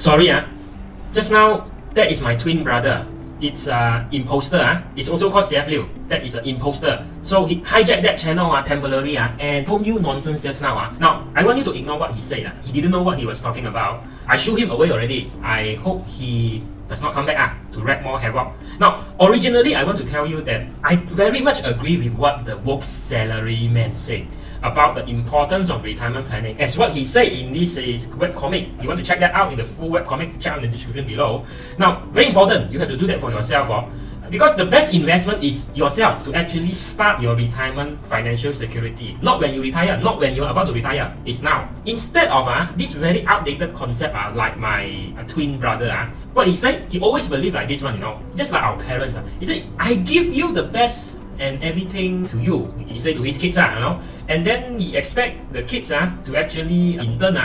Sorry, just now that is my twin brother. It's imposter. It's also called CF Liu. That is an imposter. So he hijacked that channel temporarily and told you nonsense just now. Now I want you to ignore what he said. He didn't know what he was talking about. I shoo him away already. I hope he does not come back to wreak more havoc. Now, originally I want to tell you that I very much agree with what the woke salaryman said about the importance of retirement planning. As what he said in this is webcomic. You want to check that out in the full webcomic, check out in the description below. Now, very important, you have to do that for yourself. Because the best investment is yourself to actually start your retirement financial security. Not when you retire, not when you're about to retire. It's now. Instead of this very outdated concept like my twin brother, what he said, he always believed like this one, just like our parents. He said, I give you the best and everything to you. He said to his kids, and then he expect the kids to actually in turn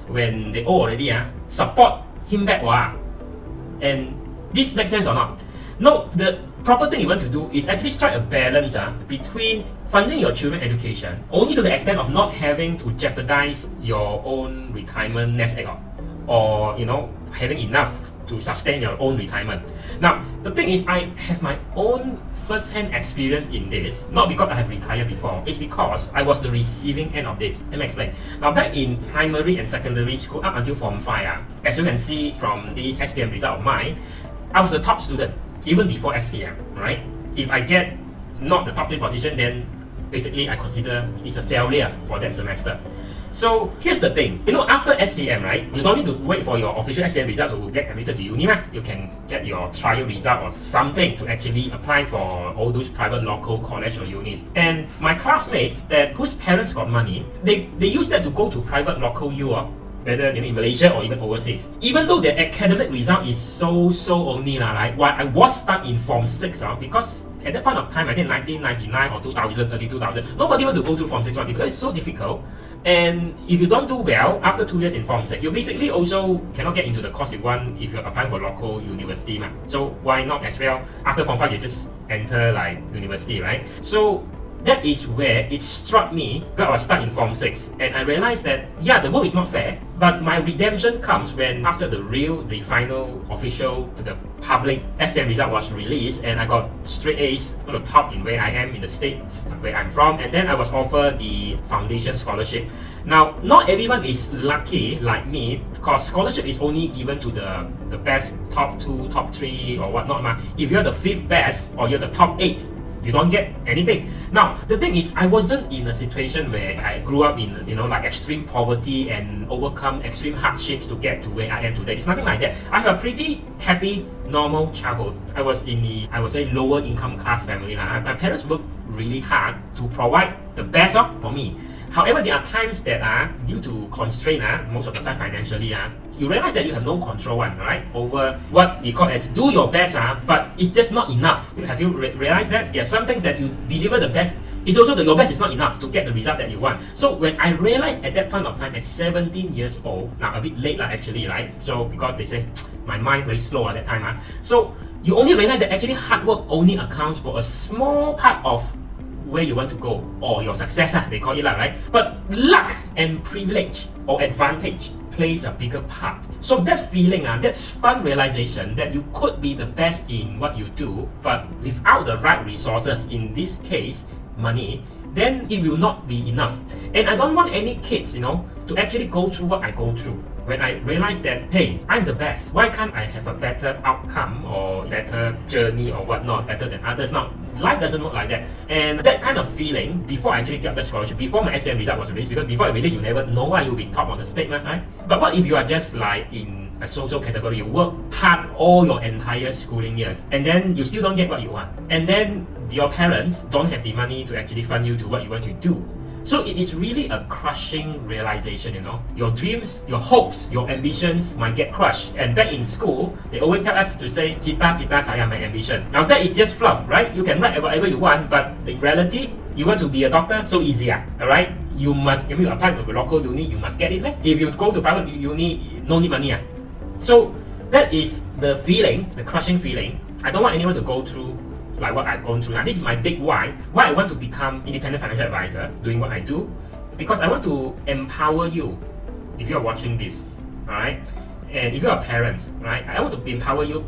when they old already support him back. And this makes sense or not? No, the proper thing you want to do is actually strike a balance between funding your children education only to the extent of not having to jeopardize your own retirement nest egg or having enough to sustain your own retirement. Now, the thing is, I have my own first-hand experience in this, not because I have retired before, it's because I was the receiving end of this. Let me explain. Now, back in primary and secondary school, up until Form 5, as you can see from this SPM result of mine, I was a top student, even before SPM, right? If I get not the top 10 position, then basically I consider it's a failure for that semester. So here's the thing, after SPM, right, you don't need to wait for your official SPM result to get admitted to uni. You can get your trial result or something to actually apply for all those private local college or unis. And my classmates whose parents got money, they use that to go to private local U, whether in Malaysia or even overseas. Even though the academic result is so only, right? Why I was stuck in Form 6 because at that point of time, I think 1999 or 2000, early 2000, nobody want to go through Form 6 because it's so difficult. And if you don't do well after 2 years in Form 6, you basically also cannot get into the course you want if you're applying for local university. So why not as well? After Form 5, you just enter like university, right? So that is where it struck me because I was stuck in Form 6 and I realized that the world is not fair, but my redemption comes when after the final official the public SPM result was released and I got straight A's on the top in where I am in the states where I'm from, and then I was offered the foundation scholarship. Now, not everyone is lucky like me because scholarship is only given to the best top 2, top 3 or whatnot. If you're the 5th best or you're the top 8th, you don't get anything. Now, the thing is, I wasn't in a situation where I grew up in, like extreme poverty and overcome extreme hardships to get to where I am today. It's nothing like that. I have a pretty happy, normal childhood. I was in the, I would say, lower income class family. My parents worked really hard to provide the best for me. However, there are times that due to constraint, most of the time financially, you realize that you have no control right, over what we call as do your best, but it's just not enough. Have you realized that? There are some things that you deliver the best, it's also that your best is not enough to get the result that you want. So when I realized at that point of time, at 17 years old, now a bit late actually, right? So because they say my mind very slow at that time, so you only realize that actually hard work only accounts for a small part of where you want to go or your success, they call it right? But luck and privilege or advantage plays a bigger part. So that feeling, that stunned realization that you could be the best in what you do, but without the right resources, in this case, money, then it will not be enough. And I don't want any kids, to actually go through what I go through. When I realized that, hey, I'm the best, why can't I have a better outcome or better journey or whatnot, better than others? Now, life doesn't work like that. And that kind of feeling, before I actually got the scholarship, before my SPM result was released, because before I released, you never know why you'll be top of the statement, right? But what if you are just like in a social category, you work hard all your entire schooling years, and then you still don't get what you want, and then your parents don't have the money to actually fund you to what you want to do. So it is really a crushing realization, Your dreams, your hopes, your ambitions might get crushed. And back in school, they always tell us to say, cita-cita saya, my ambition. Now that is just fluff, right? You can write whatever you want, but in reality, you want to be a doctor, so easy, alright? You must, if you apply to a local uni, you must get it, right? If you go to private uni, no need money. So that is the feeling, the crushing feeling. I don't want anyone to go through like what I've gone through. Now, this is my big why I want to become independent financial advisor, doing what I do, because I want to empower you if you're watching this, alright? And if you're a parent, right, I want to empower you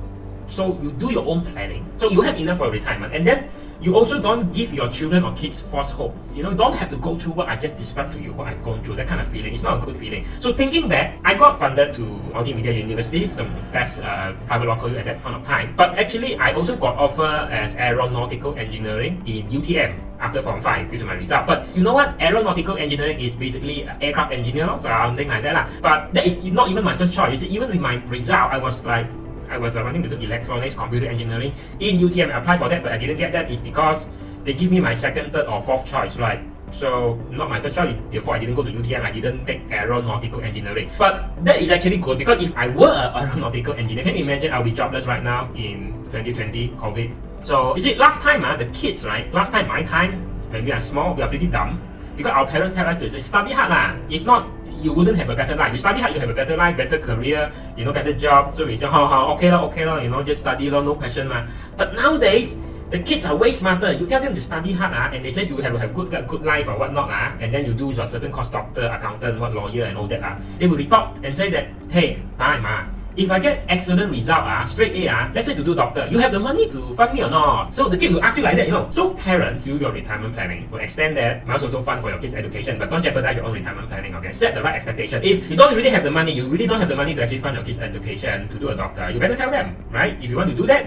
so you do your own planning. So you have enough for retirement. And then you also don't give your children or kids false hope. You know, don't have to go through what I just described to you, what I've gone through, that kind of feeling. It's not a good feeling. So thinking back, I got funded to Multimedia University, some best private law college at that point of time. But actually, I also got offer as aeronautical engineering in UTM after Form 5 due to my result. But you know what? Aeronautical engineering is basically aircraft engineer or something like that lah. But that is not even my first choice. You see, even with my result, I was wanting to do electronics, computer engineering in UTM. I applied for that, but I didn't get that. It's because they give me my second, third, or fourth choice, right? So not my first choice. Therefore, I didn't go to UTM. I didn't take aeronautical engineering. But that is actually good because if I were an aeronautical engineer, can you imagine I'll be jobless right now in 2020 COVID? So you see, last time the kids, right? Last time, my time, when we are small, we are pretty dumb because our parents tell us to say, study hard lah. If not, you wouldn't have a better life. You study hard, you have a better life, better career, you know, better job. So we say, okay lah, you know, just study lah, no question lah. But nowadays, the kids are way smarter. You tell them to study hard and they say you have to have good life or whatnot and then you do your certain course, doctor, accountant, lawyer and all that they will retort and say that, hey, ma, if I get excellent result straight A let's say to do doctor, you have the money to fund me or not? So the kid will ask you like that, you know. So parents, do your retirement planning. Will extend that. Might also fund for your kids' education, but don't jeopardize your own retirement planning. Okay, set the right expectation. If you don't really have the money, you really don't have the money to actually fund your kids' education to do a doctor, you better tell them, right? If you want to do that,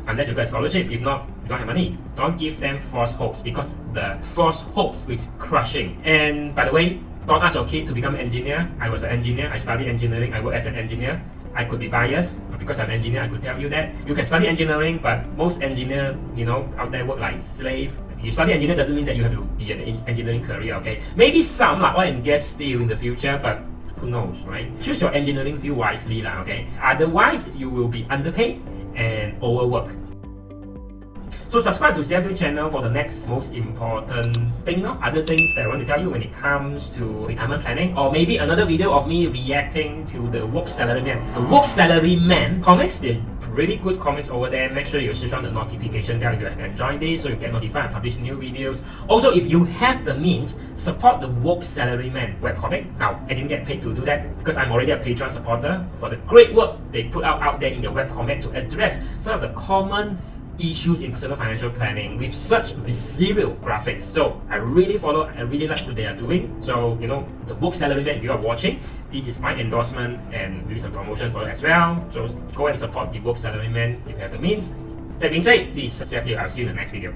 unless you get a scholarship. If not, you don't have money. Don't give them false hopes because the false hopes is crushing. And by the way, don't ask your kid to become an engineer. I was an engineer. I studied engineering. I work as an engineer. I could be biased, but because I'm an engineer, I could tell you that. You can study engineering, but most engineers, you know, out there work like slave. You study engineer doesn't mean that you have to be an engineering career, okay? Maybe some like oil and gas still in the future, but who knows, right? Choose your engineering field wisely, okay? Otherwise, you will be underpaid and overworked. So subscribe to CFU channel for the next most important thing, other things that I want to tell you when it comes to retirement planning, or maybe another video of me reacting to the Woke Salaryman. The Woke Salaryman comics, they're really good comics over there. Make sure you switch on the notification bell if you have enjoyed this so you get notified and publish new videos. Also, if you have the means, support the Woke Salaryman webcomic. Now, I didn't get paid to do that because I'm already a Patreon supporter for the great work they put out there in their webcomic to address some of the common issues in personal financial planning with such visceral graphics. So I really like what they are doing. So, you know, the Woke Salaryman, if you are watching, this is my endorsement and do some promotion for it as well. So go and support the Woke Salaryman if you have the means. That being said, this is CFU. I'll see you in the next video.